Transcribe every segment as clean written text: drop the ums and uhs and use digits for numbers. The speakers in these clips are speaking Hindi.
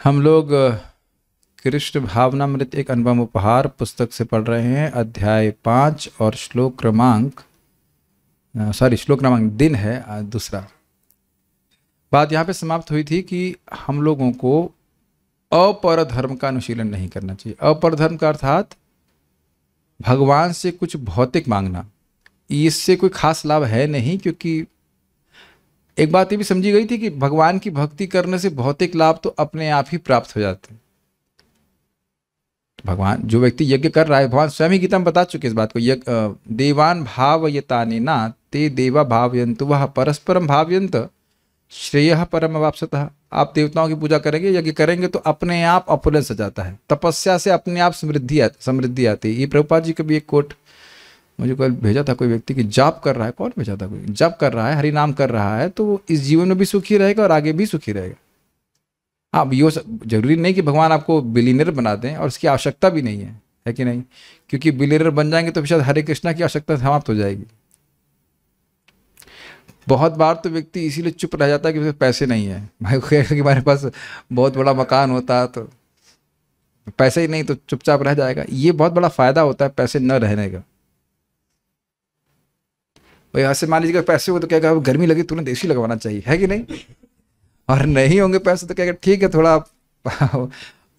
हम लोग कृष्ण भावनामृत एक अनुपम उपहार पुस्तक से पढ़ रहे हैं, अध्याय 5 और श्लोक क्रमांक दिन है दूसरा। बात यहाँ पे समाप्त हुई थी कि हम लोगों को अपर धर्म का अनुशीलन नहीं करना चाहिए। अपर धर्म का अर्थात भगवान से कुछ भौतिक मांगना, इससे कोई खास लाभ है नहीं, क्योंकि एक बात ये भी समझी गई थी कि भगवान की भक्ति करने से भौतिक लाभ तो अपने आप ही प्राप्त हो जाते हैं। भगवान जो व्यक्ति यज्ञ कर रहा है, भगवान स्वयं ही गीता में बता चुके इस बात को, देवान भावयतानि ना ते देवा भावयन्तु वह परस्परम भावयन्त श्रेयः परम अवाप्स्यतः। आप देवताओं की पूजा करेंगे, यज्ञ करेंगे तो अपने आप अपुलेंस हो जाता है, तपस्या से अपने आप समृद्धि आती है। ये प्रभुपाद जी का भी एक कोट मुझे कल भेजा था, कोई व्यक्ति की जाप कर रहा है, कौन भेजा था, कोई जाप कर रहा है, हरि नाम कर रहा है, तो वो इस जीवन में भी सुखी रहेगा और आगे भी सुखी रहेगा। अब ये जरूरी नहीं कि भगवान आपको बिलियनर बना दें, और उसकी आवश्यकता भी नहीं है कि नहीं, क्योंकि बिलियनर बन जाएंगे तो शायद हरे कृष्णा की आवश्यकता समाप्त हो जाएगी। बहुत बार तो व्यक्ति इसीलिए चुप रह जाता है कि उसके पैसे नहीं है। भाई कि हमारे पास बहुत बड़ा मकान होता तो पैसे ही नहीं तो चुपचाप रह जाएगा। ये बहुत बड़ा फायदा होता है पैसे न रहने का। भाई ऐसे मान लीजिएगा पैसे हो तो क्या कहा, गर्मी लगी तुरंत एसी लगवाना चाहिए, है कि नहीं, और नहीं होंगे पैसे तो क्या ठीक है थोड़ा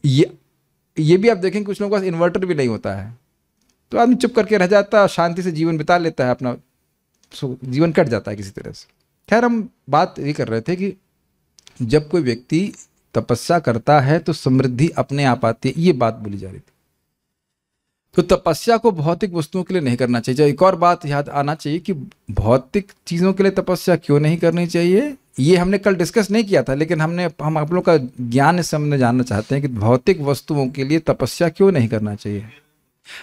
ये भी आप देखें कुछ लोगों के पास इन्वर्टर भी नहीं होता है, तो आदमी चुप करके रह जाता है, शांति से जीवन बिता लेता है, अपना जीवन कट जाता है किसी तरह से। खैर हम बात ये कर रहे थे कि जब कोई व्यक्ति तपस्या करता है तो समृद्धि अपने आप आती है, ये बात बोली जा रही थी। तो तपस्या को भौतिक वस्तुओं के लिए नहीं करना चाहिए। एक और बात याद आना चाहिए कि भौतिक चीज़ों के लिए तपस्या क्यों नहीं करनी चाहिए, ये हमने कल डिस्कस नहीं किया था, लेकिन हम आप लोगों का ज्ञान इस समय जानना चाहते हैं कि भौतिक वस्तुओं के लिए तपस्या क्यों नहीं करना चाहिए।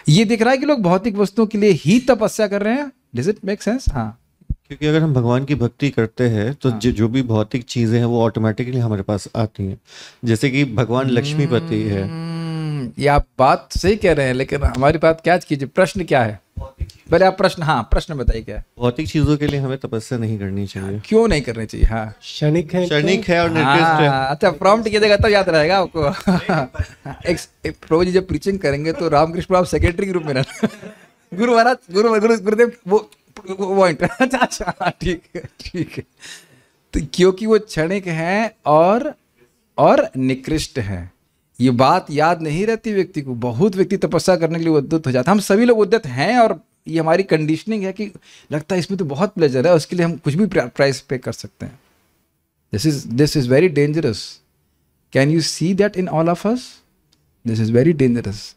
ये दिख रहा है कि लोग भौतिक वस्तुओं के लिए ही तपस्या कर रहे हैं। Does it make sense? हाँ, क्योंकि अगर हम भगवान की भक्ति करते हैं तो जो भी भौतिक चीजें हैं वो ऑटोमेटिकली हमारे पास आती हैं। जैसे कि भगवान लक्ष्मीपति है। ये आप बात सही कह रहे हैं, लेकिन हमारी बात क्या कीजिए, प्रश्न क्या है पहले आप प्रश्न बताइए क्या है। भौतिक चीजों के लिए हमें तपस्या नहीं करनी चाहिए। क्यों नहीं करनी चाहिए? हाँ, क्षणिक है और निर्दिष्ट है। अच्छा, प्रॉम्प्ट कीजिएगा तब याद रहेगा आपको। प्रभु जी जब प्रीचिंग करेंगे तो रामकृष्ण आप सेक्रेटरी के रूप में रहना। गुरु महाराज गुरुदेव वो पॉइंट। अच्छा ठीक है। तो क्योंकि वो क्षणिक हैं और निकृष्ट हैं, ये बात याद नहीं रहती व्यक्ति को। बहुत व्यक्ति तपस्या करने के लिए उद्यत हो जाता है। हम सभी लोग उद्यत हैं, और ये हमारी कंडीशनिंग है कि लगता है इसमें तो बहुत प्लेजर है, उसके लिए हम कुछ भी प्राइस पे कर सकते हैं। This is very dangerous. Can you see that in all of us? This is very dangerous.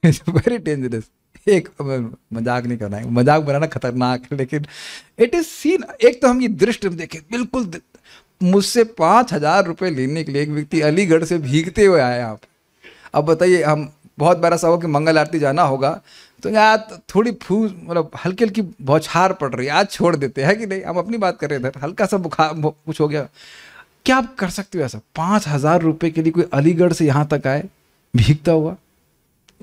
Very dangerous. एक मजाक नहीं करना है, मजाक बनाना खतरनाक है, लेकिन इट इज सीन। एक तो हम ये दृष्टि देखें, बिल्कुल मुझसे 5,000 रुपये लेने के लिए एक व्यक्ति अलीगढ़ से भीगते हुए आए। आप अब बताइए, हम बहुत बार ऐसा हो कि मंगल आरती जाना होगा तो यार थोड़ी मतलब हल्की हल्की बौछार पड़ रही है, आज छोड़ देते हैं कि नहीं। हम अपनी बात कर रहे थे, हल्का सा बुखार कुछ हो गया, क्या आप कर सकते हो ऐसा? 5,000 रुपये के लिए कोई अलीगढ़ से यहाँ तक आए भीगता हुआ।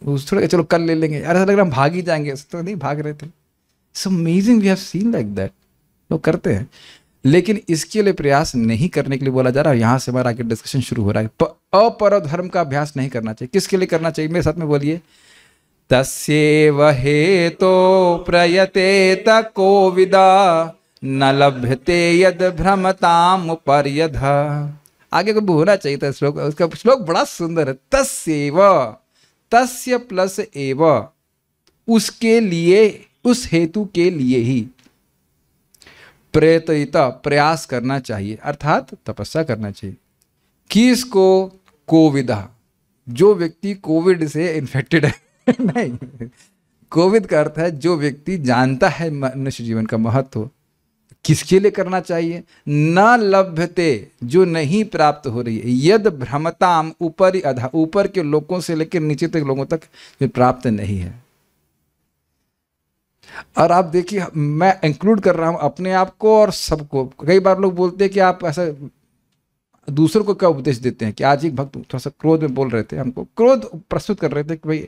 उस थोड़ा चलो कल ले लेंगे यार, ऐसा लग रहा हम भाग ही जाएंगे, तो नहीं भाग रहे थे। It's amazing, we have seen like that. लोग करते हैं, लेकिन इसके लिए प्रयास नहीं करने के लिए बोला जा रहा है। यहाँ से हमारा आगे डिस्कशन शुरू हो रहा है। अपर धर्म का अभ्यास नहीं करना चाहिए। किसके लिए करना चाहिए? मेरे साथ में बोलिए। तस्यैव हेतो प्रयतेत कोविदा न लभ्यते यद भ्रमताम पर्यध। आगे को होना चाहिए था श्लोक, उसका श्लोक बड़ा सुंदर है। तस्यैव, तस्य प्लस एव, उसके लिए, उस हेतु के लिए ही प्रयतयिता, प्रयास करना चाहिए, अर्थात तपस्या करना चाहिए। किसको? कोविदा, जो व्यक्ति कोविड से इन्फेक्टेड है। नहीं, कोविद का अर्थ है जो व्यक्ति जानता है मनुष्य जीवन का महत्व। किसके लिए करना चाहिए? न लभ्यते, जो नहीं प्राप्त हो रही है, यद भ्रमताम, ऊपर अधा, ऊपर के लोगों से लेकर नीचे तक लोगों तक जो प्राप्त नहीं है। और आप देखिए, मैं इंक्लूड कर रहा हूं अपने आप को और सबको। कई बार लोग बोलते हैं कि आप ऐसा दूसरों को क्या उपदेश देते हैं कि आज एक भक्त थोड़ा सा क्रोध में बोल रहे थे, हमको क्रोध प्रस्तुत कर रहे थे कि भाई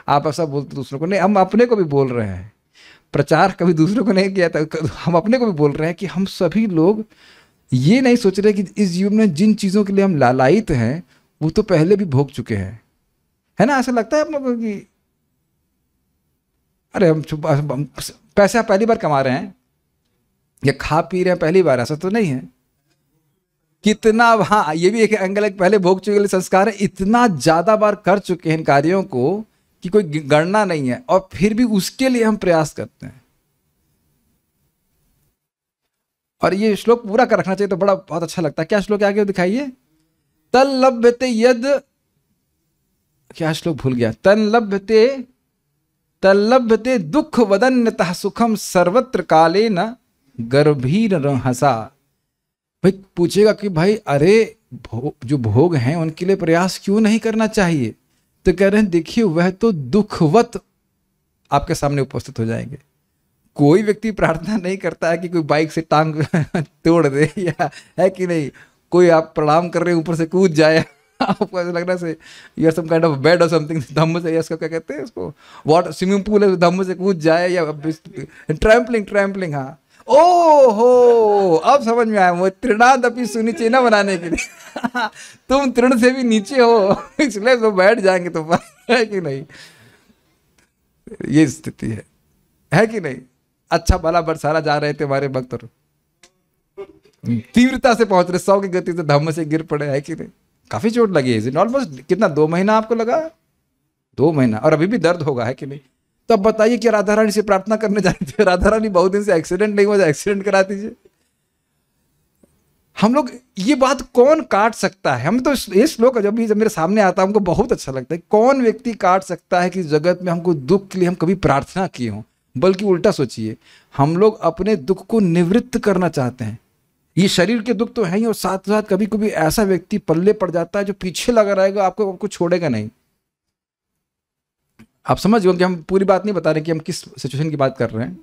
आप ऐसा बोलते दूसरों को। नहीं, हम अपने को भी बोल रहे हैं। प्रचार कभी दूसरों को नहीं किया था, हम अपने को भी बोल रहे हैं कि हम सभी लोग ये नहीं सोच रहे कि इस जीवन में जिन चीज़ों के लिए हम लालायित हैं वो तो पहले भी भोग चुके हैं, है ना? ऐसा लगता है आप लोगों को कि अरे हम पैसा पहली बार कमा रहे हैं या खा पी रहे हैं पहली बार, ऐसा तो नहीं है। कितना, हाँ ये भी एक एंगल है, पहले भोग चुके संस्कार है, इतना ज्यादा बार कर चुके हैं इन कार्यों को कि कोई गणना नहीं है, और फिर भी उसके लिए हम प्रयास करते हैं। और ये श्लोक पूरा कर रखना चाहिए तो बड़ा बहुत अच्छा लगता है। क्या श्लोक आगे दिखाइए? तल्लभ्यते यद, क्या श्लोक भूल गया, तल्लभ्यते दुख वदन्यतः सुखम सर्वत्र काले न गर्भीर हंसा। भाई पूछेगा कि भाई अरे जो भोग हैं उनके लिए प्रयास क्यों नहीं करना चाहिए? तो कह रहे हैं देखिए वह तो दुखवत आपके सामने उपस्थित हो जाएंगे। कोई व्यक्ति प्रार्थना नहीं करता है कि कोई बाइक से टांग तोड़ दे, या है कि नहीं, कोई आप प्रणाम कर रहे हैं ऊपर से कूद जाए, आपको ऐसा लग रहा है you are some kind of bad और समथिंग, धम्म से, इसको क्या कहते हैं, इसको वाटर स्विमिंग पूल है, धम्म से कूद जाए, या ट्रैम्पलिंग, हाँ। ओहो अब समझ में आया, वो तृणादपि सुनिचे न बनाने के लिए तुम तृण से भी नीचे हो इसलिए तो बैठ जाएंगे तुम, है कि नहीं? ये स्थिति है कि नहीं? अच्छा भला बरसाना जा रहे थे हमारे भक्त और तीव्रता से पहुंच रहे 100 की गति से धम्म से गिर पड़े, है कि नहीं? काफी चोट लगी है, ऑलमोस्ट कितना 2 महीना आपको लगा? 2 महीना, और अभी भी दर्द होगा, है कि नहीं? तो अब बताइए कि राधा रानी से प्रार्थना करने जा रहे थे, राधा रानी बहुत दिन से एक्सीडेंट नहीं हुआ, एक्सीडेंट करा दीजिए। हम लोग ये बात कौन काट सकता है? हम तो ये श्लोक जब मेरे सामने आता है हमको बहुत अच्छा लगता है। कौन व्यक्ति काट सकता है कि जगत में हमको दुख के लिए हम कभी प्रार्थना किए हों? बल्कि उल्टा सोचिए, हम लोग अपने दुख को निवृत्त करना चाहते हैं। ये शरीर के दुख तो है ही, और साथ साथ कभी कभी ऐसा व्यक्ति पल्ले पड़ जाता है जो पीछे लगा रहेगा, आपको छोड़ेगा नहीं। आप समझ गए कि हम पूरी बात नहीं बता रहे कि हम किस सिचुएशन की बात कर रहे हैं,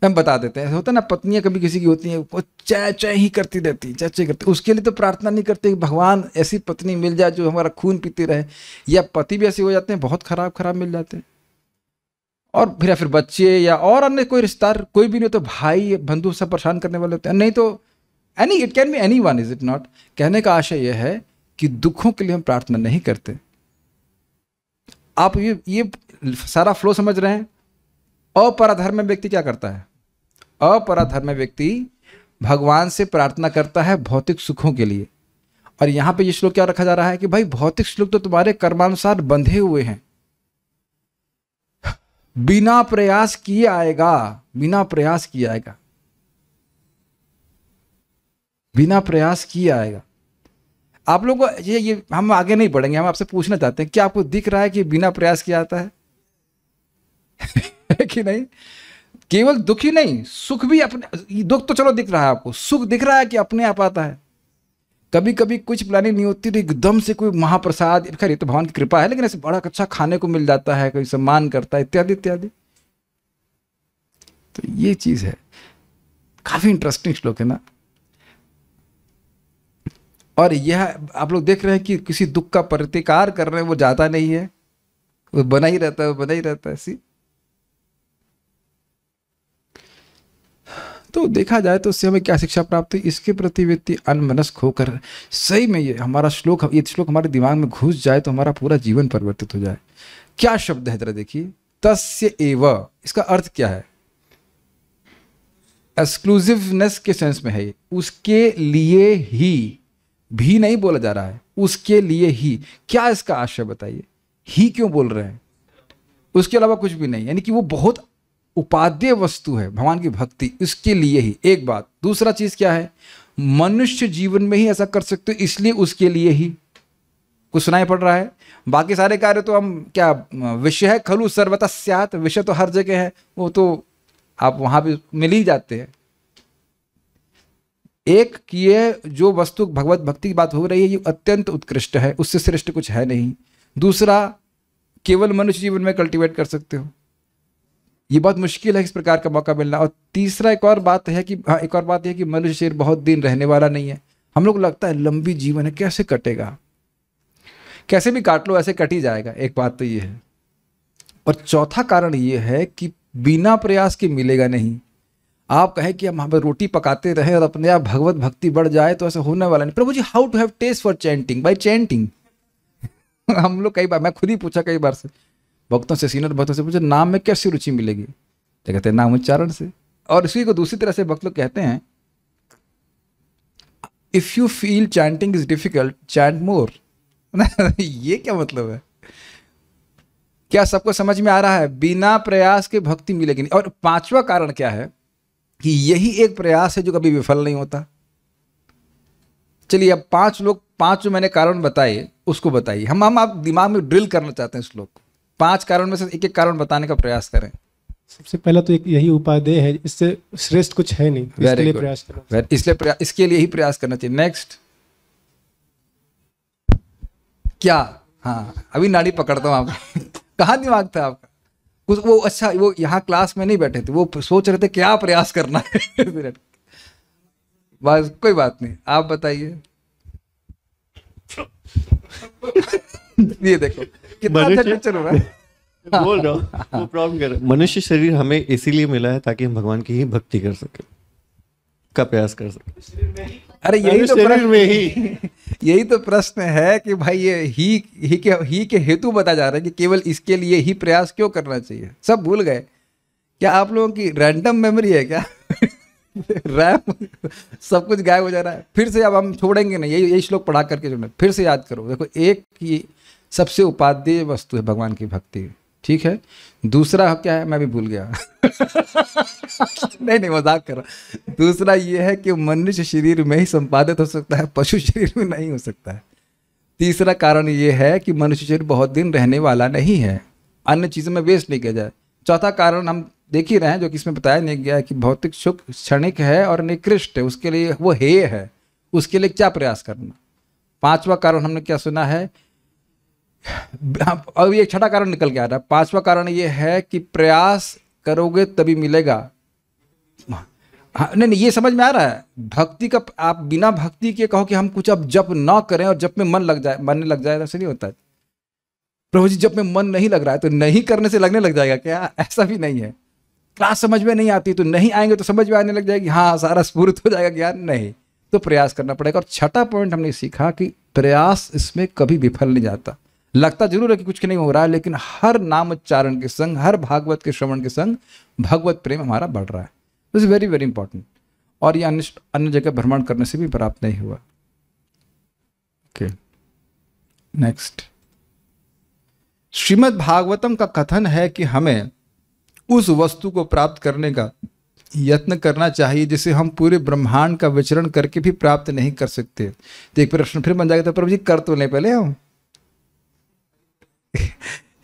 हम बता देते हैं। होता है ना, पत्नियां कभी किसी की होती हैं, वो चाय चाय ही करती रहती, चाय चाय करती, उसके लिए तो प्रार्थना नहीं करते कि भगवान ऐसी पत्नी मिल जाए जो हमारा खून पीती रहे। या पति भी ऐसे हो जाते हैं, बहुत खराब मिल जाते हैं, और फिर बच्चे या और अन्य कोई रिश्तेदार, कोई भी नहीं तो भाई बंधु सब परेशान करने वाले होते हैं। नहीं तो it can be any one, is it not? कहने का आशय यह है कि दुखों के लिए हम प्रार्थना नहीं करते। आप ये सारा फ्लो समझ रहे हैं? अपराधर्म व्यक्ति क्या करता है? अपराधर्म व्यक्ति भगवान से प्रार्थना करता है भौतिक सुखों के लिए। और यहां पे ये श्लोक क्या रखा जा रहा है कि भाई भौतिक सुख तो तुम्हारे कर्मानुसार बंधे हुए हैं, बिना प्रयास किए आएगा, बिना प्रयास किए आएगा, बिना प्रयास किए आएगा। आप लोगों को ये हम आगे नहीं बढ़ेंगे, हम आपसे पूछना चाहते हैं क्या आपको दिख रहा है कि बिना प्रयास किया आता है? कि नहीं? केवल दुख ही नहीं, सुख भी अपने, दुख तो चलो दिख रहा है आपको, सुख दिख रहा है कि अपने आप आता है। कभी कभी कुछ प्लानिंग नहीं होती तो एकदम से कोई महाप्रसाद, खैर ये तो भगवान की कृपा है, लेकिन ऐसे बड़ा अच्छा खाने को मिल जाता है, कोई सम्मान करता है, इत्यादि इत्यादि। तो ये चीज है, काफी इंटरेस्टिंग श्लोक है ना। और यह आप लोग देख रहे हैं कि किसी दुख का प्रतिकार कर रहे हैं, वो जाता नहीं है, वो बना ही रहता है, वो बना ही रहता है। सी तो देखा जाए तो उससे हमें क्या शिक्षा प्राप्त हुई? इसके प्रति व्यक्ति अनमनस्क होकर सही में ये श्लोक हमारे दिमाग में घुस जाए तो हमारा पूरा जीवन परिवर्तित हो जाए। क्या शब्द है जरा देखिए, तस्य एव, इसका अर्थ क्या है? एक्सक्लूसिवनेस के सेंस में है ये, उसके लिए ही, भी नहीं बोला जा रहा है, उसके लिए ही। क्या इसका आशय बताइए? ही क्यों बोल रहे हैं? उसके अलावा कुछ भी नहीं, यानी कि वो बहुत उपादेय वस्तु है भगवान की भक्ति, इसके लिए ही। एक बात, दूसरा चीज क्या है? मनुष्य जीवन में ही ऐसा कर सकते हो, इसलिए उसके लिए ही। कुछ सुनाई पड़ रहा है? बाकी सारे कार्य तो हम क्या, विषय खलु सर्वतः स्यात्, विषय तो हर जगह है, वो तो आप वहां भी मिल ही जाते हैं। एक किए जो वस्तु भगवत भक्ति की बात हो रही है ये अत्यंत उत्कृष्ट है, उससे श्रेष्ठ कुछ है नहीं। दूसरा, केवल मनुष्य जीवन में कल्टीवेट कर सकते हो, ये बहुत मुश्किल है इस प्रकार का मौका मिलना। और तीसरा एक और बात है कि मनुष्य शरीर बहुत दिन रहने वाला नहीं है। हम लोग लगता है लंबी जीवन है, कैसे कटेगा? कैसे भी काट लो ऐसे कट ही जाएगा, एक बात तो ये है। और चौथा कारण ये है कि बिना प्रयास के मिलेगा नहीं। आप कहें कि हम रोटी पकाते रहे और अपने आप भगवत भक्ति बढ़ जाए तो ऐसा होने वाला नहीं। Prabhu ji, how to have taste for chanting? By chanting. हम लोग कई बार, मैं खुद ही पूछा कई बार से भक्तों से, सीनियर भक्तों से पूछा, नाम में कैसी रुचि मिलेगी? तो कहते हैं नाम उच्चारण से। और इसी को दूसरी तरह से भक्त लोग कहते हैं, if you feel chanting is difficult, chant more. ये क्या मतलब है? क्या सबको समझ में आ रहा है? बिना प्रयास के भक्ति मिलेगी नहीं। और पांचवा कारण क्या है कि यही एक प्रयास है जो कभी विफल नहीं होता। चलिए अब पांच जो मैंने कारण बताए उसको बताइए। हम आप दिमाग में ड्रिल करना चाहते हैं श्लोक। 5 कारण में से एक एक कारण बताने का प्रयास करें। सबसे पहला तो एक यही उपादेय है, इससे श्रेष्ठ कुछ है नहीं, इसके लिए प्रयास करना, इसके लिए ही प्रयास करना चाहिए। नेक्स्ट क्या? हाँ, अभी नाड़ी पकड़ता हूँ आपका। कहाँ दिमाग था आपका? कुछ वो अच्छा, वो यहाँ क्लास में नहीं बैठे थे, वो सोच रहे थे क्या प्रयास करना है। बस कोई बात नहीं, आप बताइए। ये देखो कितना अच्छा टीचर हो रहा है। बोल रहा हूँ, वो प्रॉब्लम कर रहा है। मनुष्य शरीर हमें इसीलिए मिला है ताकि हम भगवान की ही भक्ति कर सके, का प्रयास कर सके। अरे यही तो शरीर में ही यही तो प्रश्न है कि भाई ये ही के हेतु बताया जा रहा है कि केवल इसके लिए ही प्रयास क्यों करना चाहिए। सब भूल गए क्या? आप लोगों की रैंडम मेमोरी है क्या? रैम सब कुछ गायब हो जा रहा है। फिर से अब हम छोड़ेंगे नहीं, यही श्लोक पढ़ा करके जो फिर से याद करो। देखो, एक की सबसे उपादेय वस्तु है भगवान की भक्ति, ठीक है। दूसरा क्या है, मैं भी भूल गया। नहीं मजाक कर रहा। दूसरा ये है कि मनुष्य शरीर में ही संपादित हो सकता है, पशु शरीर में नहीं हो सकता है। तीसरा कारण ये है कि मनुष्य शरीर बहुत दिन रहने वाला नहीं है, अन्य चीज़ों में वेस्ट नहीं किया जाए। चौथा कारण हम देख ही रहे हैं, जो कि इसमें बताया नहीं गया है कि भौतिक सुख क्षणिक है और निकृष्ट है, उसके लिए वो हेय है, उसके लिए क्या प्रयास करना। पांचवा कारण हमने क्या सुना है? अब ये छठा कारण निकल के आ रहा है। पांचवा कारण ये है कि प्रयास करोगे तभी मिलेगा। नहीं, ये समझ में आ रहा है। भक्ति का आप बिना भक्ति के कहो कि हम कुछ अब जप ना करें और जप में मन लग जाए, ऐसा नहीं होता है। प्रभु जी, जप में मन नहीं लग रहा है तो नहीं करने से लगने लग जाएगा क्या? ऐसा भी नहीं है। क्लास समझ में नहीं आती तो नहीं आएंगे तो समझ में आने लग जाएगी, हाँ सारा स्फूर्त हो जाएगा ज्ञान। नहीं, तो प्रयास करना पड़ेगा। और छठा पॉइंट हमने सीखा कि प्रयास इसमें कभी विफल नहीं जाता। लगता जरूर है कि कुछ नहीं हो रहा है, लेकिन हर नाम उच्चारण के संग, हर भागवत के श्रवण के संग भगवत प्रेम हमारा बढ़ रहा है। This is very very important. और ये अन्य जगह भ्रमण करने से भी प्राप्त नहीं हुआ। Okay, next. श्रीमद् भागवतम का कथन है कि हमें उस वस्तु को प्राप्त करने का यत्न करना चाहिए जिसे हम पूरे ब्रह्मांड का विचरण करके भी प्राप्त नहीं कर सकते। तो एक प्रश्न फिर बन जाएगा, तो प्रभु जी कर तो नहीं पहले हम।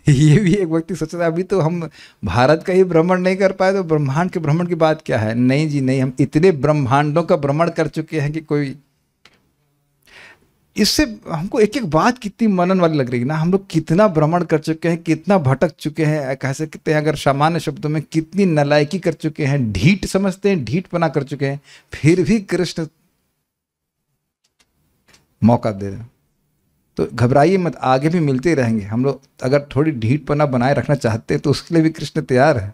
ये भी एक व्यक्ति सोच रहा है, अभी तो हम भारत का ही भ्रमण नहीं कर पाए तो ब्रह्मांड के भ्रमण की बात क्या है? नहीं जी नहीं, हम इतने ब्रह्मांडों का भ्रमण कर चुके हैं कि कोई, इससे हमको एक एक बात कितनी मनन वाली लग रही है ना। हम लोग कितना भ्रमण कर चुके हैं, कितना भटक चुके हैं, कह सकते हैं अगर सामान्य शब्दों में कितनी नालायकी कर चुके हैं, ढीठ समझते हैं, ढीठपना कर चुके हैं, फिर भी कृष्ण मौका दे रहे हैं। तो घबराइए मत, आगे भी मिलते रहेंगे। हम लोग अगर थोड़ी ढीठपना बनाए रखना चाहते हैं तो उसके लिए भी कृष्ण तैयार है।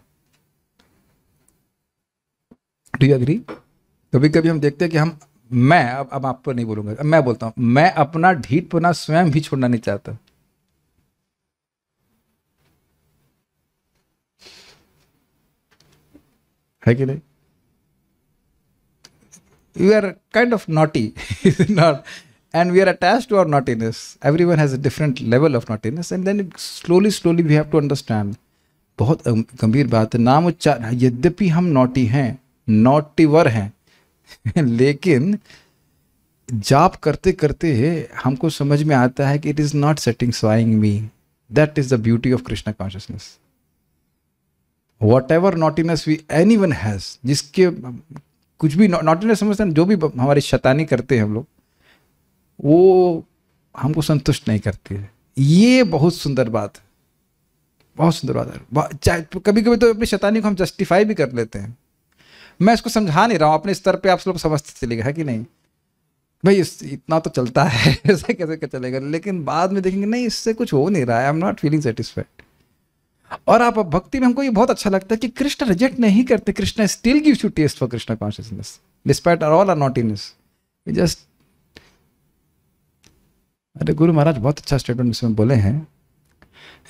Do you agree? कभी कभी हम देखते हैं कि हम, मैं अब आप पर नहीं बोलूंगा, मैं बोलता हूं, मैं अपना ढीठपना स्वयं भी छोड़ना नहीं चाहता। है कि नहीं? You are kind of naughty, not, and we are attached to our naughtiness. Everyone has a different level of naughtiness, and then slowly we have to understand. बहुत गंभीर बात है। नाम उच्चारण, यद्यपि हम नॉटी हैं, नॉटीवर हैं, लेकिन जाप करते करते हमको समझ में आता है कि it is not satisfying me. That is the beauty of Krishna consciousness. Whatever naughtiness we anyone has, जिसके कुछ भी नॉटीनेस समझते हैं, जो भी हमारी शैतानी करते हैं हम लोग, वो हमको संतुष्ट नहीं करती है। ये बहुत सुंदर बात है, बहुत सुंदर बात है। कभी कभी तो अपनी शैतानी को हम जस्टिफाई भी कर लेते हैं। मैं इसको समझा नहीं रहा हूँ, अपने स्तर पे आप लोग समझते चलेगा, है कि नहीं भाई? इतना तो चलता है, ऐसा कैसे क्या चलेगा? लेकिन बाद में देखेंगे नहीं, इससे कुछ हो नहीं रहा है, I am not feeling satisfied. और आप भक्ति में हमको ये बहुत अच्छा लगता है कि कृष्ण रिजेक्ट नहीं करते, Krishna still gives you taste for Krishna consciousness despite all our naughtiness. Just अरे गुरु महाराज बहुत अच्छा स्टेटमेंट इसमें बोले हैं,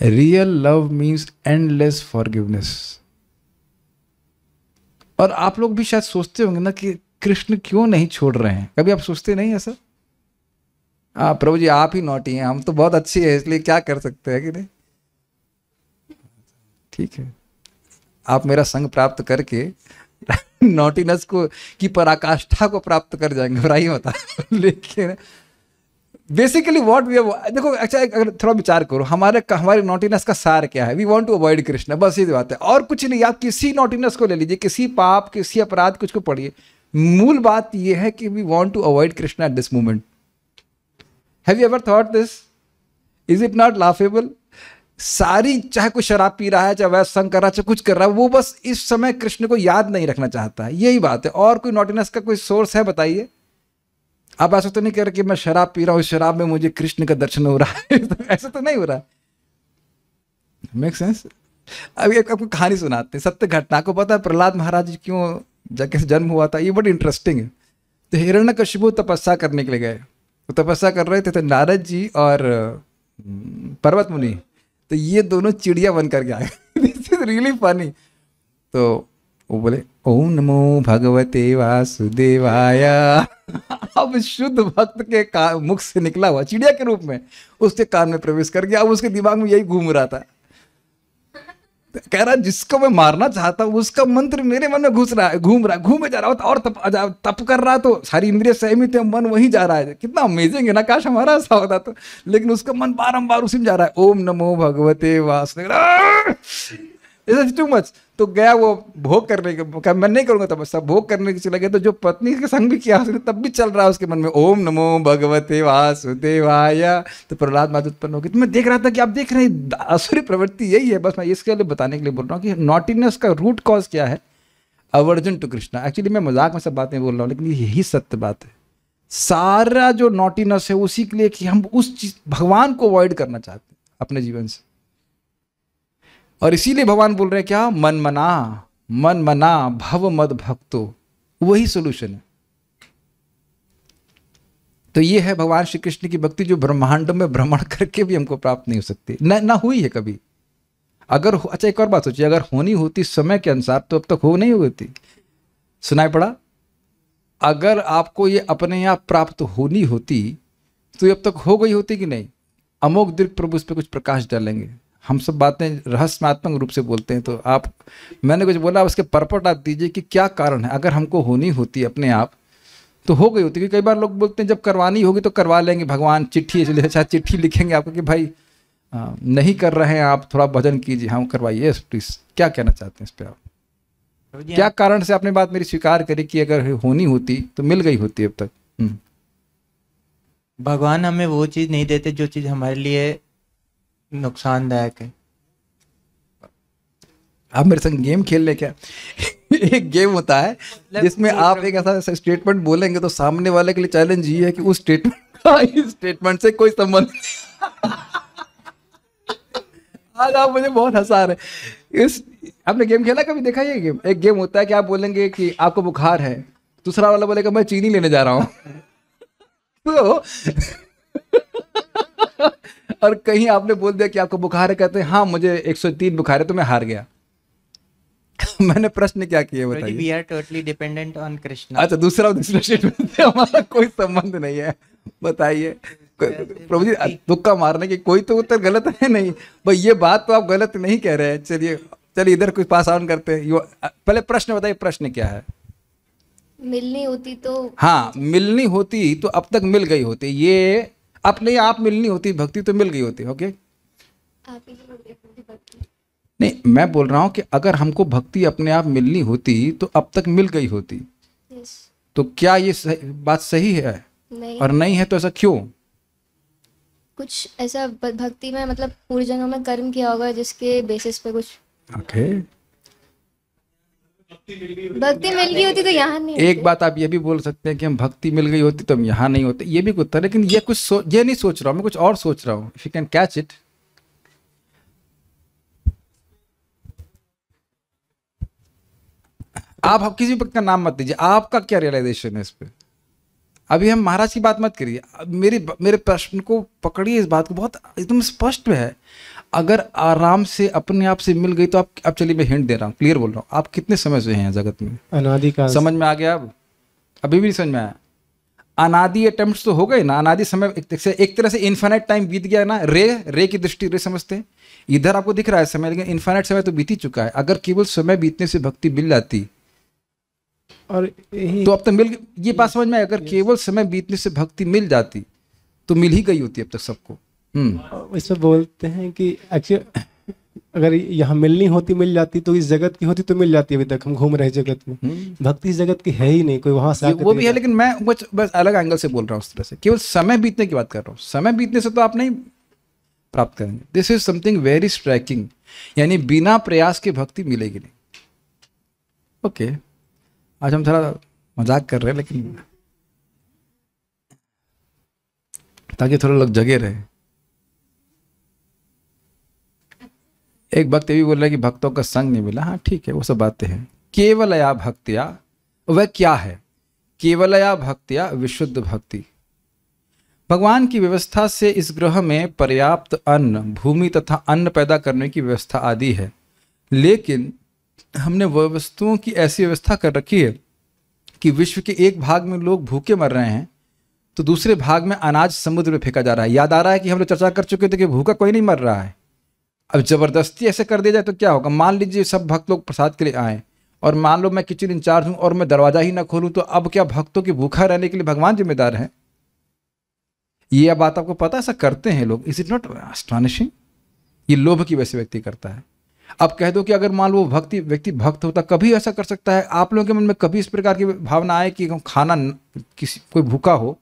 real love means endless forgiveness. और आप लोग भी शायद सोचते होंगे ना कि कृष्ण क्यों नहीं छोड़ रहे हैं, कभी आप सोचते नहीं ऐसा? प्रभु जी आप ही नॉटी हैं, हम तो बहुत अच्छे हैं इसलिए क्या कर सकते हैं कि नहीं? ठीक है, आप मेरा संग प्राप्त करके नॉटीनेस को की पराकाष्ठा को प्राप्त कर जाएंगे, बुराई होता लेकिन बेसिकली व्हाट वी देखो, अच्छा अगर थोड़ा विचार करो, हमारे नॉटीनेस का सार क्या है? We want to avoid Krishna, बस ये बात है, और कुछ नहीं। आप किसी नॉटीनेस को ले लीजिए, किसी पाप, किसी अपराध, कुछ को पढ़िए, मूल बात ये है कि we want to avoid Krishna at this moment. Have you ever thought this? Is it not laughable? सारी, चाहे कोई शराब पी रहा है, चाहे वह संग कर रहा है, चाहे कुछ कर रहा है, वो बस इस समय कृष्ण को याद नहीं रखना चाहता है, यही बात है। और कोई नॉटीनेस का कोई सोर्स है बताइए? आप ऐसा तो नहीं कर कि मैं शराब पी रहा हूँ, इस शराब में मुझे कृष्ण का दर्शन हो रहा है ऐसा तो नहीं हो रहा। Make sense? अभी आपको कहानी सुनाते हैं, सत्य घटना। को पता है प्रहलाद महाराज जी क्यों कैसे जन्म हुआ था? ये बड़ी इंटरेस्टिंग है। तो हिरण्यकशिपु तपस्या करने के लिए गए, तो तपस्या कर रहे थे, तो नारद जी और पर्वत मुनि, तो ये दोनों चिड़िया बन करके आए दिस इज रियली फनी। तो वो बोले ओम नमो भगवते वासुदेवाय अब शुद्ध भक्त के मुख से निकला हुआ चिड़िया के रूप में उसके कान में प्रवेश कर गया। अब उसके दिमाग में यही घूम रहा था, कह रहा जिसको मैं मारना चाहता हूँ उसका मंत्र मेरे मन में घुस रहा है, घूमे जा रहा है, और तप कर रहा, तो सारी इंद्रिय सहमित है, मन वहीं जा रहा है। कितना अमेजिंग है ना, काश हमारा ऐसा होता तो। लेकिन उसका मन बारंबार उसी में जा रहा है, ओम नमो भगवते वासुदेवाय, टू मच। तो गया वो भोग करने के, मैं नहीं करूंगा तपस्या, भोग करने के चला गया। तो जो पत्नी के संग भी किया उसने, तब भी चल रहा है उसके मन में ओम नमो भगवते वासुदेवाय। तो प्रहलाद महाराज उत्पन्न हो गए। तो मैं देख रहा था कि आप देख रहे हैं असुरी प्रवृत्ति यही है। बस मैं इसके लिए बताने के लिए बोल रहा हूँ कि नॉटीनेस का रूट कॉज क्या है? Aversion to Krishna. एक्चुअली मैं मजाक में सब बातें बोल रहा हूँ, लेकिन यही सत्य बात है। सारा जो नॉटीनेस है उसी के लिए कि हम उस चीज भगवान को अवॉइड करना चाहते हैं अपने जीवन से। और इसीलिए भगवान बोल रहे हैं क्या? मन मना भव मद भक्तो, वही सोल्यूशन है। तो ये है भगवान श्री कृष्ण की भक्ति, जो ब्रह्मांड में भ्रमण करके भी हमको प्राप्त नहीं हो सकती, ना हुई है कभी। अगर अच्छा एक और बात सोचिए, अगर होनी होती समय के अनुसार तो अब तक हो नहीं होती। सुनाई पड़ा? अगर आपको ये अपने यहाँ प्राप्त होनी होती तो अब तक हो गई होती कि नहीं? अमोघ दीर्घ प्रभु उस पर कुछ प्रकाश डालेंगे। हम सब बातें रहस्यात्मक रूप से बोलते हैं, तो आप, मैंने कुछ बोला, उसके परपट आप दीजिए कि क्या कारण है। अगर हमको होनी होती अपने आप तो हो गई होती। कि कई बार लोग बोलते हैं जब करवानी होगी तो करवा लेंगे, भगवान चिट्ठी, शायद चिट्ठी लिखेंगे आपको कि भाई नहीं कर रहे हैं आप, थोड़ा भजन कीजिए, हम करवाइए प्लीज। क्या कहना चाहते हैं इस पर आप? क्या कारण से आपने बात मेरी स्वीकार करी कि अगर होनी होती तो मिल गई होती अब तक? भगवान हमें वो चीज नहीं देते जो चीज हमारे लिए नुकसानदायक है। आप मेरे संग गेम खेल ले क्या? एक गेम होता है जिसमें आप एक ऐसा स्टेटमेंट बोलेंगे तो सामने वाले के लिए चैलेंज ये है कि उस स्टेटमेंट का इस स्टेटमेंट से कोई संबंध आज आप मुझे बहुत हंसा रहे। आपने गेम खेला, कभी देखा ये गेम? एक गेम होता है कि आप बोलेंगे कि आपको बुखार है, दूसरा वाला बोलेगा मैं चीनी लेने जा रहा हूं तो और कहीं आपने बोल दिया कि आपको बुखार है, कहते हैं हाँ मुझे 103 बुखार है, तो मैं हार गया मैंने प्रश्न क्या किया बताइए? We are totally dependent on Krishna. अच्छा, दूसरा स्टेटमेंट से हमारा कोई संबंध नहीं है, बताइए। प्रभु जी तुक्का मारने की कोई तो उत्तर गलत है नहीं भाई, ये बात तो आप गलत नहीं कह रहे हैं। चलिए इधर कुछ पास ऑन करते हैं। पहले प्रश्न बताइए, प्रश्न क्या है? मिलनी होती तो, हाँ मिलनी होती तो अब तक मिल गई होती। ये अपने आप मिलनी होती, भक्ति तो मिल गई होती। ओके, आप ही की भक्ति। नहीं, मैं बोल रहा हूँ कि अगर हमको भक्ति अपने आप मिलनी होती तो अब तक मिल गई होती। यस। तो क्या ये बात सही है? नहीं। और नहीं है तो ऐसा क्यों? कुछ ऐसा भक्ति में मतलब पूर्व जन्मों में कर्म किया होगा जिसके बेसिस पे कुछ। ओके, भक्ति मिल गई होती तो यहाँ नहीं एक बात आप ये भी बोल सकते हैं कि हम भक्ति मिल गई होती तो हम यहाँ नहीं होते, ये भी कुछ था। लेकिन ये कुछ ये नहीं सोच रहा हूँ मैं, कुछ और सोच रहा हूँ। If you can catch it, आप किसी भक्त का नाम मत दीजिए, आपका क्या रियलाइजेशन है इस पे? अभी हम महाराज की बात मत करिए, मेरे प्रश्न को पकड़िए, इस बात को बहुत एकदम स्पष्ट है। अगर आराम से अपने आप से मिल गई तो आप, अब चलिए मैं हिंट दे रहा हूँ, क्लियर बोल रहा हूँ, आप कितने समय से हैं जगत में? अनादि काल। समझ में आ गया? अब अभी भी नहीं समझ में आया? अनादि अटेम्प्ट्स तो हो गए ना, अनादि समय एक तरह से इन्फिनिट टाइम बीत गया ना। रे की दृष्टि रे समझते हैं, इधर आपको दिख रहा है समय, लेकिन इन्फिनिट समय तो बीत ही चुका है। अगर केवल समय बीतने से भक्ति मिल जाती और तो अब तक मिल, ये बात समझ में आए, अगर केवल समय बीतने से भक्ति मिल जाती तो मिल ही गई होती अब तक सबको। इसमें बोलते हैं कि एक्चुअली अगर यहाँ मिलनी होती मिल जाती तो इस जगत की होती तो मिल जाती। अभी तक हम घूम रहे जगत में, भक्ति इस जगत की है ही नहीं, कोई वहां से वो भी है, लेकिन मैं बस अलग एंगल से बोल रहा हूँ। उस तरह से केवल समय बीतने की बात कर रहा हूँ, समय बीतने से तो आप नहीं प्राप्त करेंगे। This is something very striking, यानी बिना प्रयास के भक्ति मिलेगी नहीं। ओके, आज हम थोड़ा मजाक कर रहे हैं, लेकिन ताकि थोड़ा लोग जगे रहे। एक भक्त ये भी बोल रहा है कि भक्तों का संग नहीं मिला। हाँ ठीक है, वो सब बातें हैं। केवलया भक्तिया, वह क्या है? केवलया भक्तिया विशुद्ध भक्ति। भगवान की व्यवस्था से इस ग्रह में पर्याप्त अन्न, भूमि तथा अन्न पैदा करने की व्यवस्था आदि है, लेकिन हमने वह वस्तुओं की ऐसी व्यवस्था कर रखी है कि विश्व के एक भाग में लोग भूखे मर रहे हैं तो दूसरे भाग में अनाज समुद्र में फेंका जा रहा है। याद आ रहा है कि हम लोग चर्चा कर चुके थे कि भूखा कोई नहीं मर रहा है। अब जबरदस्ती ऐसे कर दिया जाए तो क्या होगा? मान लीजिए सब भक्त लोग प्रसाद के लिए आए और मान लो मैं किचन इंचार्ज हूं और मैं दरवाजा ही ना खोलूं, तो अब क्या भक्तों के भूखा रहने के लिए भगवान जिम्मेदार है? ये बात आपको पता है, ऐसा करते हैं लोग। Is it not astonishing? ये लोभ की वजह से व्यक्ति करता है। अब कह दो कि अगर मान लो व्यक्ति भक्त होता, कभी ऐसा कर सकता है? आप लोगों के मन में कभी इस प्रकार की भावना आए कि खाना कोई भूखा हो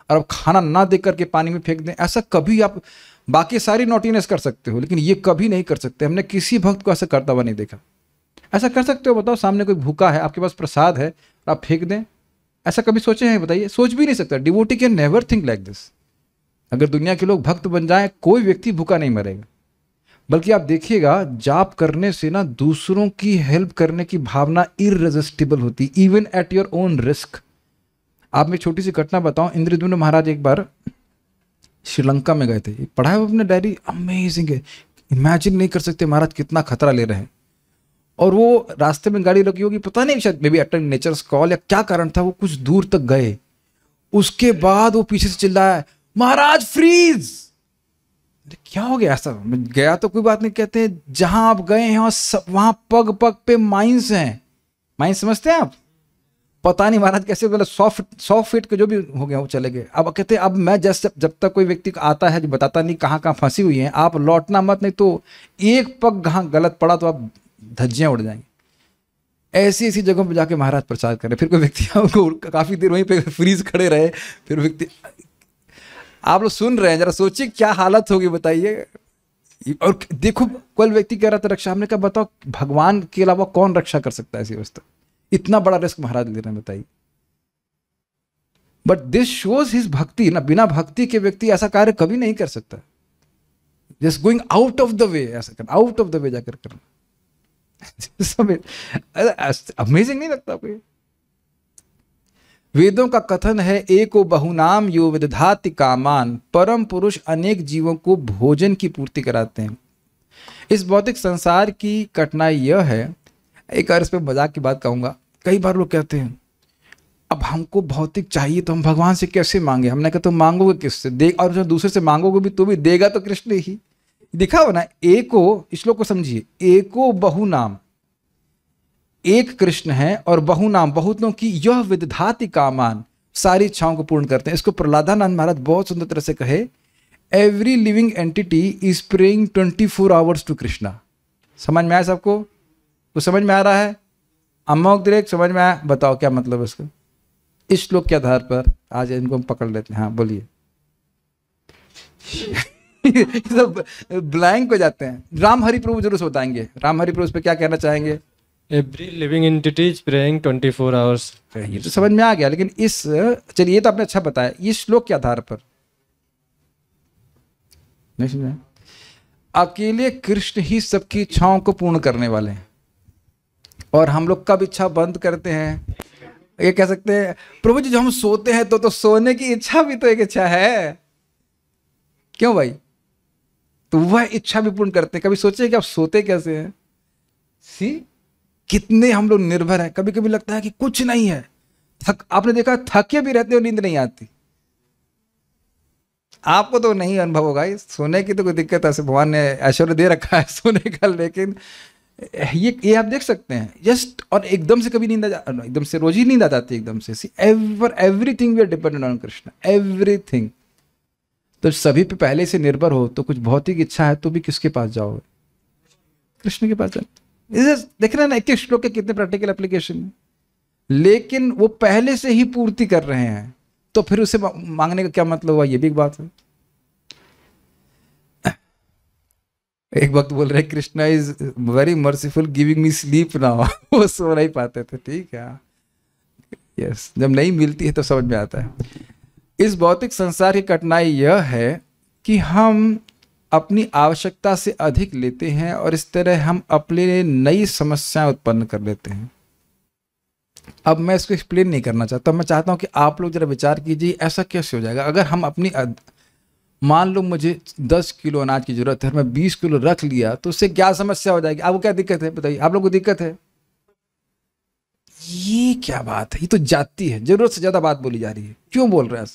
और अब खाना ना दे करके पानी में फेंक दें? ऐसा कभी आप बाकी सारी नोटिनेस कर सकते हो, लेकिन ये कभी नहीं कर सकते। हमने किसी भक्त को ऐसा करता हुआ नहीं देखा। ऐसा कर सकते हो? बताओ, सामने कोई भूखा है, आपके पास प्रसाद है, आप फेंक दें? ऐसा कभी सोचे हैं? बताइए, सोच भी नहीं सकता। Devotee can never think like this. अगर दुनिया के लोग भक्त बन जाएं, कोई व्यक्ति भूखा नहीं मरेगा। बल्कि आप देखिएगा, जाप करने से ना दूसरों की हेल्प करने की भावना इररेजिस्टिबल होती, even at your own risk. आप मैं छोटी सी घटना बताऊं। इंद्रद्युम्न महाराज एक बार श्रीलंका में गए थे। पढ़ा है अपने डायरी, अमेजिंग है। इमेजिन नहीं कर सकते महाराज कितना खतरा ले रहे हैं। और वो रास्ते में गाड़ी रुकी होगी, पता नहीं, शायद may be attend nature's call या क्या कारण था, वो कुछ दूर तक गए। उसके बाद वो पीछे से चिल्लाया, महाराज फ्रीज। क्या हो गया? ऐसा गया तो कोई बात नहीं, कहते हैं जहां आप गए हैं वहां पग पग पे माइंस हैं। माइंस समझते हैं आप? पता नहीं महाराज कैसे, मतलब 100 फीट के जो भी हो गया वो चले गए। अब कहते हैं अब मैं जब तक कोई व्यक्ति आता है जो बताता नहीं कहाँ कहाँ फंसी हुई है, आप लौटना मत, नहीं तो एक पग कहाँ गलत पड़ा तो आप धज्जियां उड़ जाएंगी। ऐसी ऐसी जगहों पर जाके महाराज प्रचार करें। फिर कोई व्यक्ति आपको काफी देर वहीं पे फ्रीज खड़े रहे, फिर व्यक्ति, आप लोग सुन रहे हैं, जरा सोचिए क्या हालत होगी, बताइए। और देखो, कोई व्यक्ति कह रहा था रक्षा, हमने कहा बताओ भगवान के अलावा कौन रक्षा कर सकता है ऐसी अवस्था? इतना बड़ा रिस्क महाराज ले रहे हैं, बताइए। बट दिस शोज हिज भक्ति ना। बिना भक्ति के व्यक्ति ऐसा कार्य कभी नहीं कर सकता। Just going out of the way, ऐसा करना, आउट ऑफ द वे जाकर करना। अमेजिंग नहीं लगता आपको? वेदों का कथन है, एको बहुनाम यो विदधाति कामान। परम पुरुष अनेक जीवों को भोजन की पूर्ति कराते हैं। इस भौतिक संसार की कठिनाई यह है, एक और इस पे मजाक की बात कहूंगा। कई बार लोग कहते हैं अब हमको भौतिक चाहिए तो हम भगवान से कैसे मांगे? हमने कहा तो मांगोगे किससे? दे, और जो दूसरे से मांगोगे भी तो भी देगा तो कृष्ण ही। दिखा हो ना, एको, श्लोक को समझिए, एको बहुनाम, एक कृष्ण है और बहुनाम, बहुतों की यह विदधाति कामान, सारी इच्छाओं को पूर्ण करते हैं। इसको प्रहलादानंद महाराज बहुत सुंदर तरह से कहे, every living entity is praying 24 hours to Krishna. समझ में आया सबको? कुछ समझ में आ रहा है? अम्मा उद्रेक समझ में आया? बताओ क्या मतलब इसका? इस श्लोक के आधार पर आज इनको हम पकड़ लेते हैं। हाँ बोलिए। सब ब्लैंक हो जाते हैं। राम हरि प्रभु जरूर बताएंगे। राम हरि प्रभु इस पे क्या कहना चाहेंगे? Every living entity is praying 24 hours. ये तो समझ में आ गया, लेकिन इस, चलिए ये तो आपने अच्छा बताया, इस श्लोक के आधार पर नहीं समझा? अकेले कृष्ण ही सबकी इच्छाओं को पूर्ण करने वाले हैं। और हम लोग कब इच्छा बंद करते हैं? ये कह सकते हैं प्रभु जी, जो हम सोते हैं तो सोने की इच्छा भी तो एक इच्छा है, क्यों भाई? तो वह इच्छा भी पूर्ण करते हैं। कभी सोचे कि आप सोते कैसे हैं? सी कितने हम लोग निर्भर हैं। कभी कभी लगता है कि कुछ नहीं है, आपने देखा थके भी रहते हो, नींद नहीं आती। आपको तो नहीं अनुभव होगा, सोने की तो कोई दिक्कत है, भगवान ने ऐश्वर्य दे रखा है सोने का, लेकिन ये आप देख सकते हैं जस्ट, और एकदम से कभी नींद एकदम से रोज ही नींद आ जाती है एकदम से। See everything we are dependent on Krishna, everything. तो सभी पे पहले से निर्भर हो तो कुछ भौतिक इच्छा है तो भी किसके पास जाओगे? कृष्ण के पास जाओ। देख रहे हैं ना, एक श्लोक के कितने प्रैक्टिकल एप्लीकेशन है, लेकिन वो पहले से ही पूर्ति कर रहे हैं, तो फिर उसे मांगने का क्या मतलब हुआ? ये भी एक बात है। एक वक्त बोल रहे Krishna is very merciful giving me sleep now. वो सो नहीं पाते थे, ठीक है, यस, जब नहीं मिलती है तो समझ में आता है। इस भौतिक संसार की कठिनाई यह है कि हम अपनी आवश्यकता से अधिक लेते हैं और इस तरह हम अपने लिए नई समस्याएं उत्पन्न कर लेते हैं। अब मैं इसको एक्सप्लेन नहीं करना चाहता, मैं चाहता हूं कि आप लोग जरा विचार कीजिए ऐसा कैसे हो जाएगा। अगर हम अपनी, मान लो मुझे 10 किलो अनाज की जरूरत है, मैं 20 किलो रख लिया, तो उससे क्या समस्या हो जाएगी? आपको क्या दिक्कत है बताइए? आप लोग को दिक्कत है? ये क्या बात है? ये तो जाती है, जरूरत से ज्यादा बात बोली जा रही है। क्यों बोल रहे हैं?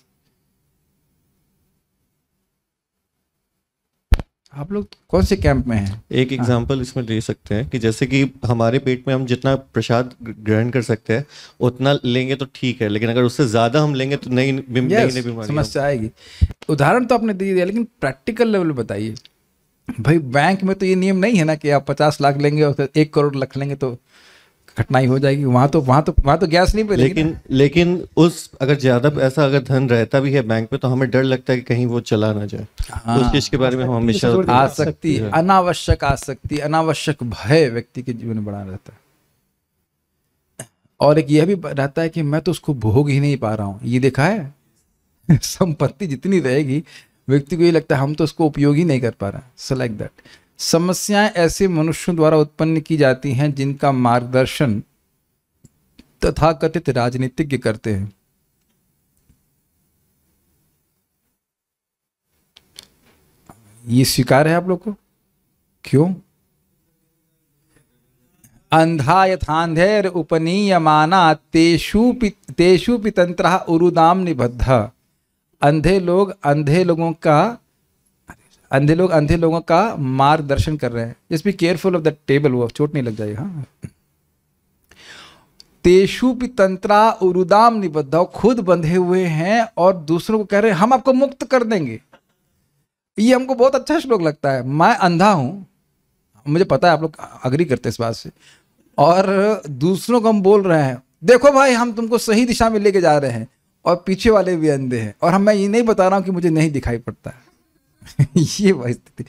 आप लोग कौन से कैंप में हैं? एक एग्जांपल इसमें दे सकते हैं कि जैसे कि हमारे पेट में हम जितना प्रसाद ग्रहण कर सकते हैं उतना लेंगे तो ठीक है, लेकिन अगर उससे ज्यादा हम लेंगे तो नई बीमारी, समस्या आएगी। उदाहरण तो आपने दे दिया, लेकिन प्रैक्टिकल लेवल बताइए भाई। बैंक में तो ये नियम नहीं है ना कि आप 50 लाख लेंगे और 1 करोड़ रख लेंगे तो कठिनाई हो जाएगी। वहां तो गैस नहीं मिलेगी। लेकिन उस अगर ज्यादा पैसा अगर धन रहता भी है बैंक में तो हमें डर लगता है कि कहीं वो चला ना जाए। हाँ, उस चीज के बारे में हम हमेशा आसक्ति, अनावश्यक आसक्ति, अनावश्यक भय व्यक्ति के जीवन में बना रहता है। और एक यह भी रहता है कि मैं तो उसको भोग ही नहीं पा रहा हूं। ये देखा है संपत्ति जितनी रहेगी व्यक्ति को ये लगता है हम तो उसको उपयोग ही नहीं कर पा रहा। सो लाइक दैट समस्याएं ऐसे मनुष्यों द्वारा उत्पन्न की जाती हैं जिनका मार्गदर्शन तथाकथित राजनीतिज्ञ करते हैं। ये स्वीकार है आप लोग को? क्यों? अंधा यथांधेर उपनीयमाना तेषु पितंत्रः उरुदाम निबद्ध। अंधे लोग अंधे लोगों का मार्गदर्शन कर रहे हैं। Just be careful of the table, वो चोट नहीं लग जाएगा। हाँ, तेषु पितंत्रा उरुदाम निबद्ध, खुद बंधे हुए हैं और दूसरों को कह रहे हैं हम आपको मुक्त कर देंगे। ये हमको बहुत अच्छा श्लोक लगता है। मैं अंधा हूं, मुझे पता है आप लोग अग्री करते हैं इस बात से, और दूसरों को हम बोल रहे हैं देखो भाई हम तुमको सही दिशा में लेके जा रहे हैं, और पीछे वाले भी अंधे हैं और मैं ये नहीं बता रहा हूं कि मुझे नहीं दिखाई पड़ता है। ये वही स्थिति।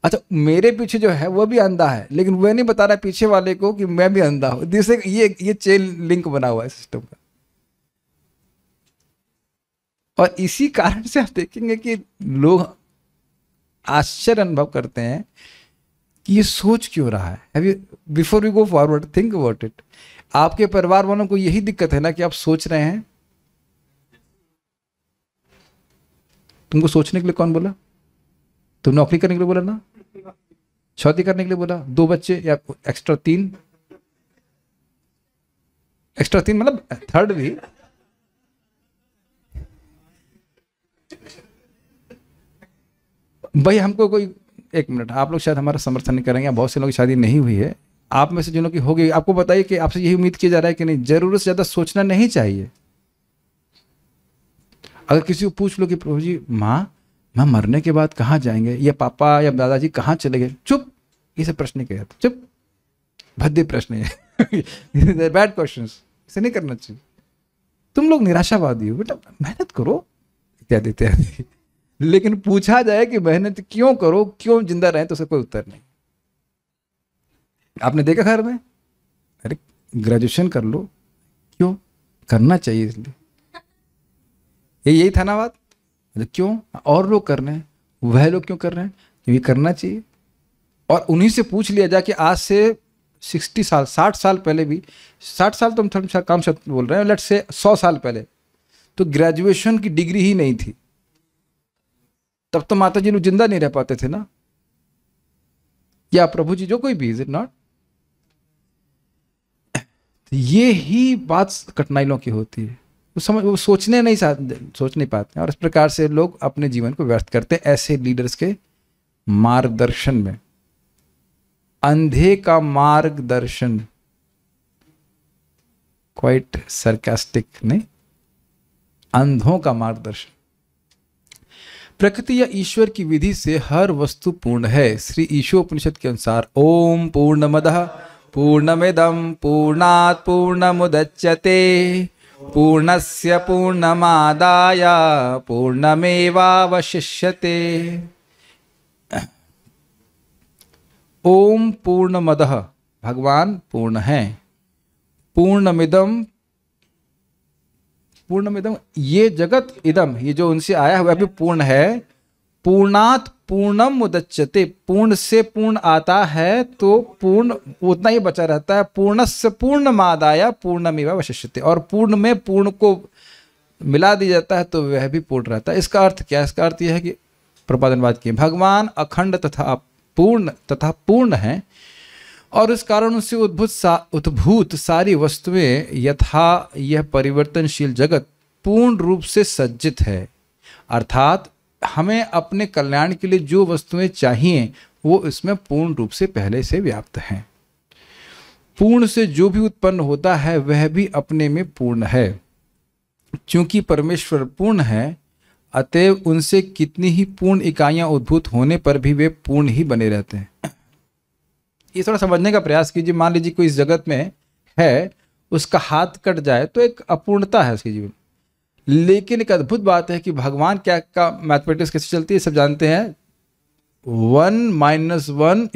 अच्छा, मेरे पीछे जो है वो भी अंधा है, लेकिन वह नहीं बता रहा पीछे वाले को कि मैं भी अंधा हूं। जिससे ये चेन लिंक बना हुआ है सिस्टम का। और इसी कारण से आप देखेंगे कि लोग आश्चर्य अनुभव करते हैं कि ये सोच क्यों रहा है। Before we go forward think about it. आपके परिवार वालों को यही दिक्कत है ना कि आप सोच रहे हैं। तुमको सोचने के लिए कौन बोला? तुम नौकरी करने के लिए बोला ना, शादी करने के लिए बोला, 2 बच्चे या एक्स्ट्रा 3 मतलब 3rd भी। भाई हमको कोई, एक मिनट, आप लोग शायद हमारा समर्थन नहीं करेंगे, बहुत से लोगों की शादी नहीं हुई है। आप में से जिन्हों की होगी, आपको बताइए कि आपसे यही उम्मीद किया जा रहा है कि नहीं, जरूरत से ज्यादा सोचना नहीं चाहिए। अगर किसी को पूछ लो कि प्रभु जी माँ मैं मरने के बाद कहाँ जाएंगे, या पापा या दादाजी कहाँ चले गए, चुप, ये सब प्रश्न कहते, चुप, भद्दे प्रश्न है। बैड क्वेश्चंस, इसे नहीं करना चाहिए। तुम लोग निराशावादी हो, बेटा मेहनत करो इत्यादि इत्यादि। लेकिन पूछा जाए कि मेहनत क्यों करो, क्यों जिंदा रहे, तो उसका कोई उत्तर नहीं। आपने देखा घर में, अरे ग्रेजुएशन कर लो, क्यों करना चाहिए इसलिए, यही था ना बात। क्यों? और लोग कर रहे हैं, वह लोग क्यों कर रहे हैं, क्योंकि करना चाहिए। और उन्हीं से पूछ लिया जाए कि आज से 60 साल 60 साल पहले भी, 60 साल तो हम थोड़ा कम शब्द बोल रहे हैं, लेट्स से 100 साल पहले तो ग्रेजुएशन की डिग्री ही नहीं थी। तब तो माता जी लोग जिंदा नहीं रह पाते थे ना, या प्रभु जी, जो कोई भी, इज इट नॉट? ये ही बात कठिनाइयों की होती है, वो सोच नहीं पाते, और इस प्रकार से लोग अपने जीवन को व्यर्थ करते हैं ऐसे लीडर्स के मार्गदर्शन में। अंधे का मार्गदर्शन, क्वाइट सरकास्टिक नहीं, अंधों का मार्गदर्शन। प्रकृति या ईश्वर की विधि से हर वस्तु पूर्ण है। श्री ईशोपनिषद के अनुसार ओम पूर्णमदः पूर्णमिदं पूर्णात् पूर्णमुदच्यते पूर्णस्य पूर्णमादाय पूर्णमेवावशिष्यते। ओम पूर्णमदः, भगवान पूर्ण हैं। पूर्णमिदं, पूर्णमिदं, ये जगत इदम, ये जो उनसे आया हुआ भी पूर्ण है। पूर्णात् पूर्णम मुदच्यते, पूर्ण से पूर्ण आता है तो पूर्ण उतना ही बचा रहता है। पूर्णस्य पूर्णमादाय पूर्णमेवावशिष्यते, और पूर्ण में पूर्ण को मिला दिया जाता है तो वह भी पूर्ण रहता है। इसका अर्थ क्या है? इसका अर्थ यह है कि प्रपादनवाद की भगवान अखंड तथा पूर्ण हैं, और इस कारण उनसे उद्भूत सारी वस्तुएं यथा यह परिवर्तनशील जगत पूर्ण रूप से सज्जित है। अर्थात हमें अपने कल्याण के लिए जो वस्तुएं चाहिए वो इसमें पूर्ण रूप से पहले से व्याप्त हैं। पूर्ण से जो भी उत्पन्न होता है वह भी अपने में पूर्ण है। क्योंकि परमेश्वर पूर्ण है, अतएव उनसे कितनी ही पूर्ण इकाइयां उद्भूत होने पर भी वे पूर्ण ही बने रहते हैं। ये थोड़ा समझने का प्रयास कीजिए। मान लीजिए कोई इस जगत में है, उसका हाथ कट जाए तो एक अपूर्णता है उसके जीवन, लेकिन एक अद्भुत बात है कि भगवान क्या का मैथमेटिक्स कैसे चलती है सब जानते हैं। 1 - 1 =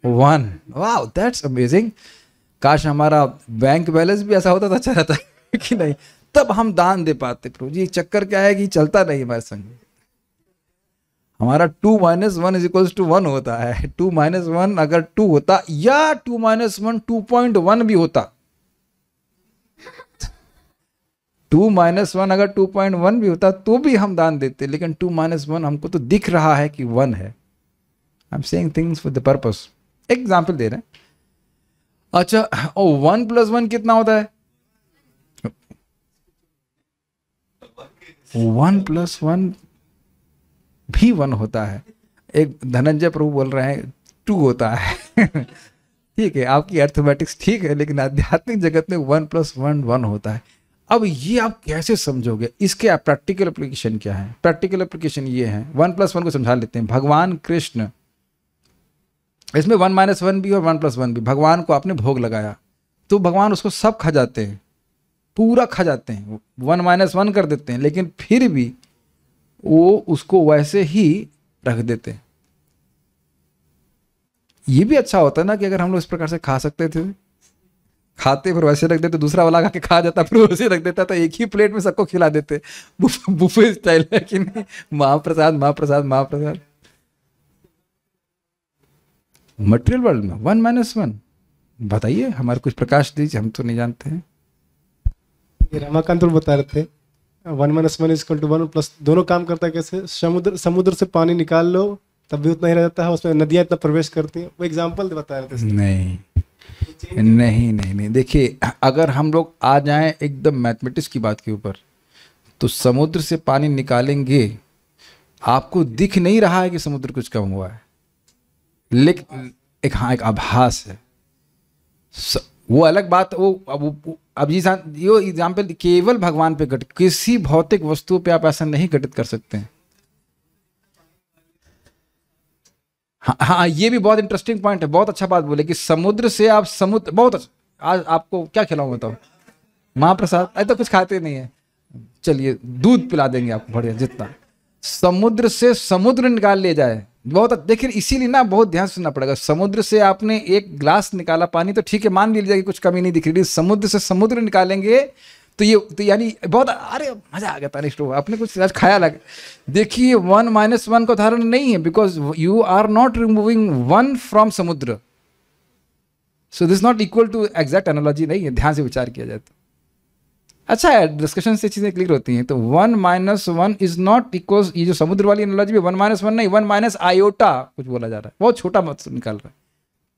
1। वाह, दैट्स अमेजिंग। काश हमारा बैंक बैलेंस भी ऐसा होता तो अच्छा रहता है कि नहीं, तब हम दान दे पाते। प्रभु जी, चक्कर क्या है कि चलता नहीं हमारे संग। हमारा 2 - 1 = 1 होता है। 2 - 1 अगर 2 होता, या 2 - 1 2.1 भी होता, 2 - 1 अगर 2.1 भी होता तो भी हम दान देते, लेकिन 2 - 1 हमको तो दिख रहा है कि 1 है। I am saying things with the purpose. Example दे रहे हैं। अच्छा, 1 + 1 कितना होता है? 1 + 1 भी 1 होता है। एक धनंजय प्रभु बोल रहे हैं 2 होता है। ठीक है, आपकी अर्थमेटिक्स ठीक है, लेकिन आध्यात्मिक जगत में 1 + 1 1 होता है। अब ये आप कैसे समझोगे? इसके प्रैक्टिकल एप्लीकेशन क्या है? प्रैक्टिकल एप्लीकेशन ये है, 1 + 1 को समझा लेते हैं। भगवान कृष्ण, इसमें 1 - 1 भी और 1 + 1 भी। भगवान को आपने भोग लगाया तो भगवान उसको सब खा जाते हैं, पूरा खा जाते हैं, 1 - 1 कर देते हैं, लेकिन फिर भी वो उसको वैसे ही रख देते हैं। ये भी अच्छा होता है ना कि अगर हम लोग इस प्रकार से खा सकते थे, खाते फिर वैसे रख देते, दूसरा वाला खा के खा जाता फिर वैसे रख देता, तो एक ही प्लेट में सबको खिला देते। बुफे स्टाइल है कि नहीं? महाप्रसाद महाप्रसाद महाप्रसाद। मटेरियल वर्ल्ड में 1 - 1, बताइए, हमारे कुछ प्रकाश दीजिए, हम तो नहीं जानते हैं। ये रमाकांत बता रहे थे 1 - 1 = 1 प्लस दोनों काम करता है कैसे? समुद्र से पानी निकाल लो तब भी उतना ही रह जाता है, उसमें नदियां इतना प्रवेश करती हैं। वो एग्जाम्पल बता रहे थे। नहीं, देखिए, अगर हम लोग आ जाएं एकदम मैथमेटिक्स की बात के ऊपर, तो समुद्र से पानी निकालेंगे, आपको दिख नहीं रहा है कि समुद्र कुछ कम हुआ है, लेकिन एक आभास है। वो अलग बात। वो अब ये एग्जाम्पल केवल भगवान पे घटित, किसी भौतिक वस्तु पे आप ऐसा नहीं घटित कर सकते हैं। हाँ, ये भी बहुत इंटरेस्टिंग पॉइंट है। बहुत अच्छा बात बोले कि समुद्र से आप बहुत अच्छा। आज आपको क्या खिलाऊं बताओ? महाप्रसाद। अरे तो कुछ खाते नहीं है, चलिए दूध पिला देंगे आपको बढ़िया जितना। समुद्र से समुद्र निकाल ले जाए, बहुत देखिए, इसीलिए ना बहुत ध्यान सुनना पड़ेगा। समुद्र से आपने एक ग्लास निकाला पानी तो ठीक है, मान लीजिए कि कुछ कमी नहीं दिख रही। समुद्र से समुद्र निकालेंगे तो ये तो यानी बहुत, अरे मजा आ गया था। निष्ठो आपने कुछ आज खाया लगे। देखिए 1 - 1 का उदाहरण नहीं है, because you are not removing 1 from समुद्र। So this not equal to exact analogy नहीं है, ध्यान से विचार किया जाए तो। अच्छा है, डिस्कशन से चीज़ें क्लियर होती हैं। तो 1 - 1 इज नॉट इक्वल, ये जो समुद्र वाली एनालॉजी में 1 - 1 नहीं, 1 - आयोटा कुछ बोला जा रहा है, बहुत छोटा मत निकाल रहा है,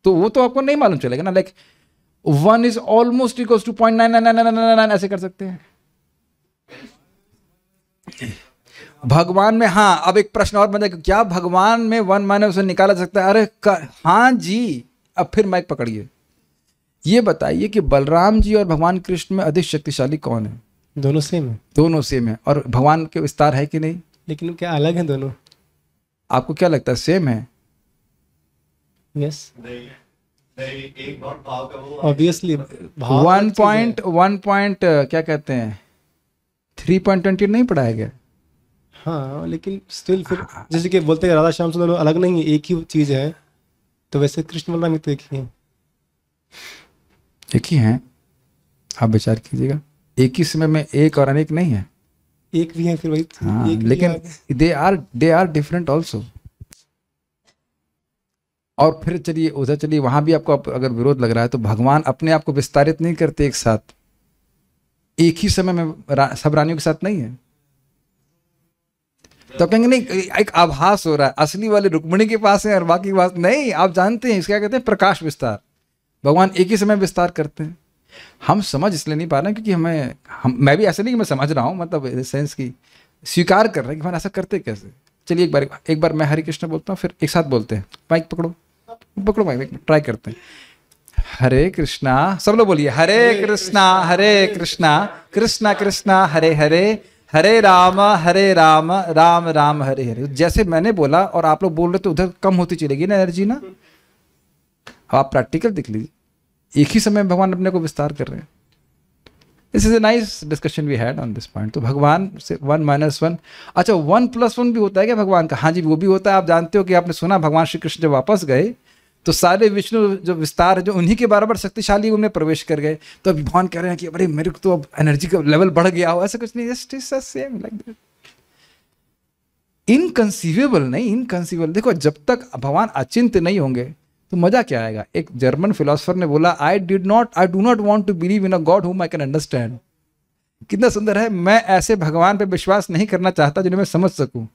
तो वो तो आपको नहीं मालूम चलेगा ना। Like 1 is almost equal to 0.999999 ऐसे कर सकते हैं भगवान में। हाँ, अब एक प्रश्न और बन जाएगा, क्या भगवान में 1 - 1 निकाला जा सकता है? अरे हाँ जी। अब फिर माइक पकड़िए, ये बताइए कि बलराम जी और भगवान कृष्ण में अधिक शक्तिशाली कौन है? दोनों सेम है, दोनों सेम है। और भगवान के विस्तार है कि नहीं? लेकिन क्या अलग है दोनों? आपको क्या लगता है, सेम है? Yes, obviously. 1 पॉइंट क्या कहते हैं 3.20 नहीं पढ़ाया गया? हाँ, लेकिन स्टिल फिर जैसे कि बोलते हैं राधा श्याम सुंदर अलग नहीं है, एक ही चीज है, तो वैसे कृष्ण बलराम भी तो एक ही है। एक ही हैं, आप विचार कीजिएगा। एक ही समय में एक और अनेक नहीं है। एक भी है फिर वही। हाँ, एक भी लेकिन है। They are different also. और फिर चलिए उधर चलिए, वहां भी आपको अगर विरोध लग रहा है तो भगवान अपने आप को विस्तारित नहीं करते एक साथ, एक ही समय में सब रानियों के साथ नहीं है। तो कहेंगे नहीं, एक आभास हो रहा है, असली वाले रुक्मिणी के पास है और बाकी के पास नहीं। आप जानते हैं इसका कहते हैं प्रकाश विस्तार। भगवान एक ही समय विस्तार करते हैं। हम समझ इसलिए नहीं पा रहे हैं क्योंकि मैं भी ऐसा नहीं कि मैं समझ रहा हूँ, मतलब सेंस की स्वीकार कर रहे हैं कि भगवान ऐसा करते कैसे। चलिए एक बार मैं हरे कृष्ण बोलता हूँ, फिर एक साथ बोलते हैं। माइक पकड़ो माइक, ट्राई करते हैं। हरे कृष्णा, सब लोग बोलिए हरे कृष्णा कृष्णा कृष्णा हरे हरे, हरे राम राम राम हरे हरे। जैसे मैंने बोला और आप लोग बोल रहे तो उधर कम होती चलेगी ना एनर्जी ना। अब आप प्रैक्टिकल देख लीजिए, एक ही समय में भगवान अपने को विस्तार कर रहे हैं। This is a nice discussion we had on this point. तो भगवान से 1 - 1, अच्छा 1+1 भी होता है क्या भगवान का? हाँ जी, वो भी होता है। आप जानते हो कि आपने सुना भगवान श्री कृष्ण जब वापस गए तो सारे विष्णु जो विस्तार है जो उन्हीं के बराबर शक्तिशाली उनमें प्रवेश कर गए। तो अब भगवान कह रहे हैं कि अरे मेरे को तो अब एनर्जी का लेवल बढ़ गया हो, ऐसा कुछ नहीं, just is same like that. Inconceivable नहीं, इनकंसीवेबल। देखो, जब तक भगवान अचिंत्य नहीं होंगे तो मजा क्या आएगा। एक जर्मन फिलोसोफर ने बोला, I do not want to believe in a god whom I can understand. कितना सुंदर है, मैं ऐसे भगवान पे विश्वास नहीं करना चाहता जिन्हें मैं समझ सकूं।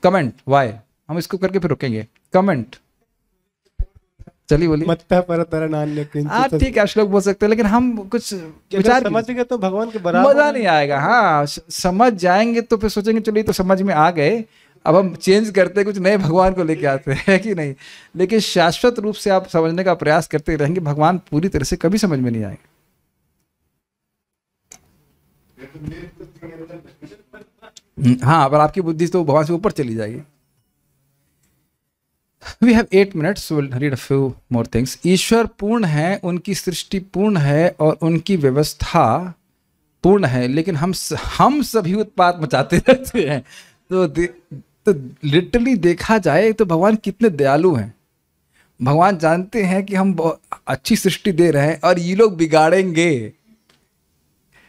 कमेंट वाई, हम इसको करके फिर रुकेंगे। कमेंट चलिए बोलिए। हाँ ठीक है, श्लोक बोल सकते हैं, लेकिन हम कुछ विचार समझेंगे तो भगवान के बराबर मजा नहीं आएगा। हाँ, समझ जाएंगे तो फिर सोचेंगे चलिए तो समझ में आ गए, अब हम चेंज करते कुछ नए भगवान को लेके आते हैं कि नहीं। लेकिन शाश्वत रूप से आप समझने का प्रयास करते रहेंगे, भगवान पूरी तरह से कभी समझ में नहीं आएंगे। हाँ, अगर आपकी बुद्धि तो भगवान से ऊपर चली जाएगी। We have 8 minutes, so we'll read a few more things. ईश्वर पूर्ण है, उनकी सृष्टि पूर्ण है और उनकी व्यवस्था पूर्ण है, लेकिन हम सभी उत्पात मचाते रहते हैं। तो लिटरली देखा जाए तो भगवान कितने दयालु हैं। भगवान जानते हैं कि हम अच्छी सृष्टि दे रहे हैं और ये लोग बिगाड़ेंगे।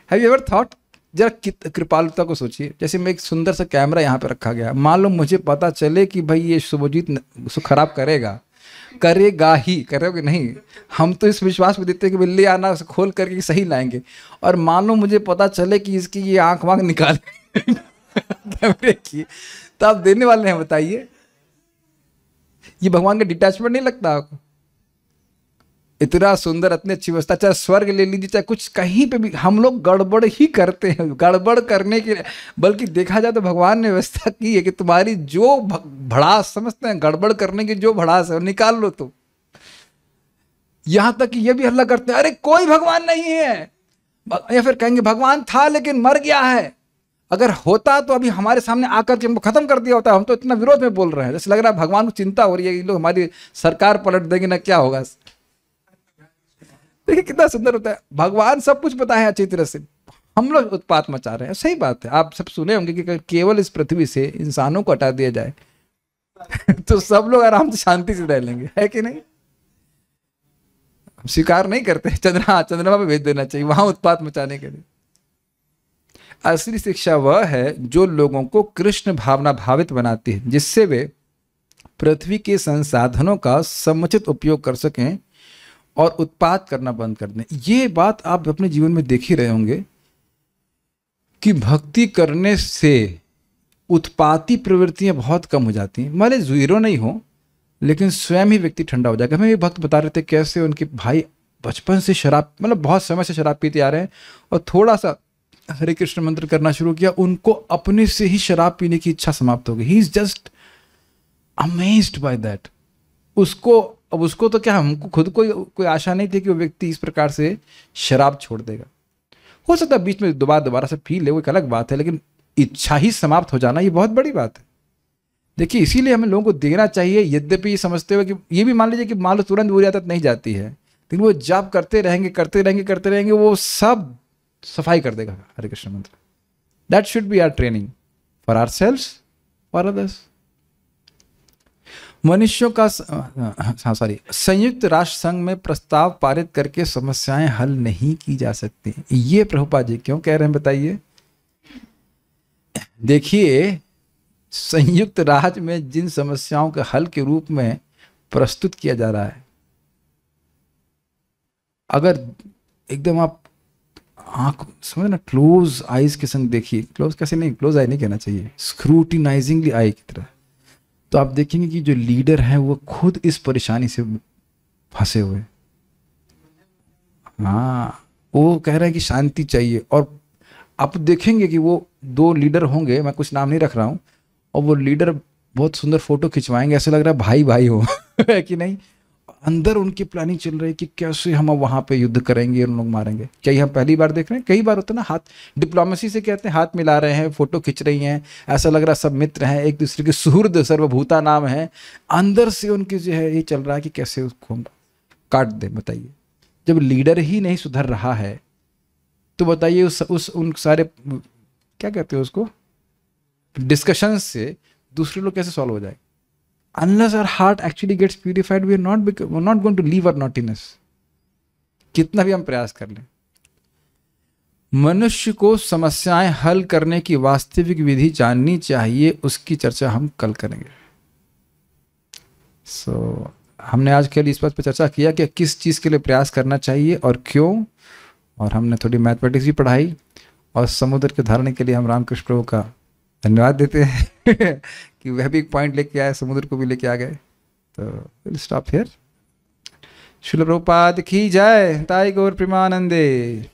Have you ever thought? जरा कृपालुता को सोचिए। जैसे मैं एक सुंदर सा कैमरा यहाँ पे रखा गया, मान लो मुझे पता चले कि भाई ये शुभजीत उसको खराब करेगा ही, करोगे नहीं। हम तो इस विश्वास में देते हैं कि बिल्ली आना उसे खोल करके सही लाएंगे। और मान लो मुझे पता चले कि इसकी ये आंख वाँख निकाल कैमरे की, तो आप देने वाले हैं बताइए। ये भगवान का डिटैचमेंट नहीं लगता आपको? इतना सुंदर, इतनी अच्छी व्यवस्था, चाहे स्वर्ग ले लीजिए, चाहे कुछ कहीं पे भी, हम लोग गड़बड़ ही करते हैं। गड़बड़ करने के, बल्कि देखा जाए तो भगवान ने व्यवस्था की है कि तुम्हारी जो भड़ास समझते हैं, गड़बड़ करने की जो भड़ास है निकाल लो। तो यहां तक कि ये भी हल्ला करते हैं, अरे कोई भगवान नहीं है, या फिर कहेंगे भगवान था लेकिन मर गया है। अगर होता तो अभी हमारे सामने आकर के हमको खत्म कर दिया होता। हम तो इतना विरोध में बोल रहे हैं, जैसे लग रहा है भगवान को चिंता हो रही है, ये लोग हमारी सरकार पलट देंगे ना, क्या होगा। देखिए कितना सुंदर होता है, भगवान सब कुछ पता है अच्छी तरह से, हम लोग उत्पात मचा रहे हैं। सही बात है, आप सब सुने होंगे कि केवल इस पृथ्वी से इंसानों को हटा दिया जाए तो सब लोग आराम से शांति से रह लेंगे, है कि नहीं। स्वीकार नहीं करते, चंद्रमा पे भेज देना चाहिए वहां उत्पात मचाने के लिए। असली शिक्षा वह है जो लोगों को कृष्ण भावना भावित बनाती है, जिससे वे पृथ्वी के संसाधनों का समुचित उपयोग कर सकें और उत्पात करना बंद कर दें। ये बात आप अपने जीवन में देख ही रहे होंगे कि भक्ति करने से उत्पाती प्रवृत्तियां बहुत कम हो जाती हैं। माने जीरो नहीं हो, लेकिन स्वयं ही व्यक्ति ठंडा हो जाएगा। हमें ये भक्त बता रहे थे कैसे उनके भाई बचपन से शराब, मतलब बहुत समय से शराब पीते आ रहे हैं, और थोड़ा सा हरे कृष्ण मंत्र करना शुरू किया, उनको अपने से ही शराब पीने की इच्छा समाप्त हो गई। He is just amazed by that. उसको तो क्या, हमको खुद को कोई आशा नहीं थी कि वो व्यक्ति इस प्रकार से शराब छोड़ देगा। हो सकता है बीच में दोबारा से पी ले, वो एक अलग बात है, लेकिन इच्छा ही समाप्त हो जाना ये बहुत बड़ी बात है। देखिए, इसीलिए हमें लोगों को देना चाहिए, यद्यपि समझते हुए कि ये भी मान लीजिए कि मान लो तुरंत बुरी आदत नहीं जाती है, लेकिन वो जब करते रहेंगे वो सब सफाई कर देगा। हरे कृष्ण मंत्र, that should be our training for ourselves, for others. मनुष्यों का संयुक्त राष्ट्र संघ में प्रस्ताव पारित करके समस्याएं हल नहीं की जा सकती। ये प्रभुपाद जी क्यों कह रहे हैं बताइए? देखिए, संयुक्त राज्य में जिन समस्याओं के हल के रूप में प्रस्तुत किया जा रहा है, अगर एकदम आप आंख समझ ना, क्लोज आईज के संग देखिए, क्लोज कैसे नहीं, क्लोज आई नहीं कहना चाहिए, स्क्रूटिनाइजिंगली आई की तरह, तो आप देखेंगे कि जो लीडर हैं वो खुद इस परेशानी से फंसे हुए। हाँ, वो कह रहे हैं कि शांति चाहिए, और आप देखेंगे कि वो 2 लीडर होंगे, मैं कुछ नाम नहीं रख रहा हूँ, और वो लीडर बहुत सुंदर फोटो खिंचवाएंगे, ऐसे लग रहा है भाई भाई हो है कि नहीं। अंदर उनकी प्लानिंग चल रही है कि कैसे हम वहाँ पे युद्ध करेंगे और लोग मारेंगे। क्या ये हम पहली बार देख रहे हैं? कई बार होता है ना, हाथ डिप्लोमेसी से कहते हैं, हाथ मिला रहे हैं, फोटो खिंच रही हैं, ऐसा लग रहा है सब मित्र हैं, एक दूसरे के सुहृद सर्वभूता नाम है। अंदर से उनके जो है ये चल रहा है कि कैसे उसको हम काट दें। बताइए, जब लीडर ही नहीं सुधर रहा है तो बताइए उन सारे क्या कहते हैं उसको, डिस्कशन से दूसरे लोग कैसे सॉल्व हो जाए? Unless our heart actually gets purified, we're not going to leave our naughtiness. कितना भी हम प्रयास कर लें। मनुष्य को समस्याएं हल करने की वास्तविक विधि जाननी चाहिए, उसकी चर्चा हम कल करेंगे। हमने आज के लिए इस बात पर चर्चा किया कि किस चीज़ के लिए प्रयास करना चाहिए और क्यों, और हमने थोड़ी मैथमेटिक्स भी पढ़ाई, और समुद्र के धारणे के लिए हम रामकृष्ण प्रभु का धन्यवाद देते हैं कि वह भी एक पॉइंट लेके आए, समुद्र को भी लेके आ गए। तो will stop here. Srila Prabhupada की जय। ताई गौर प्रेमानंदे।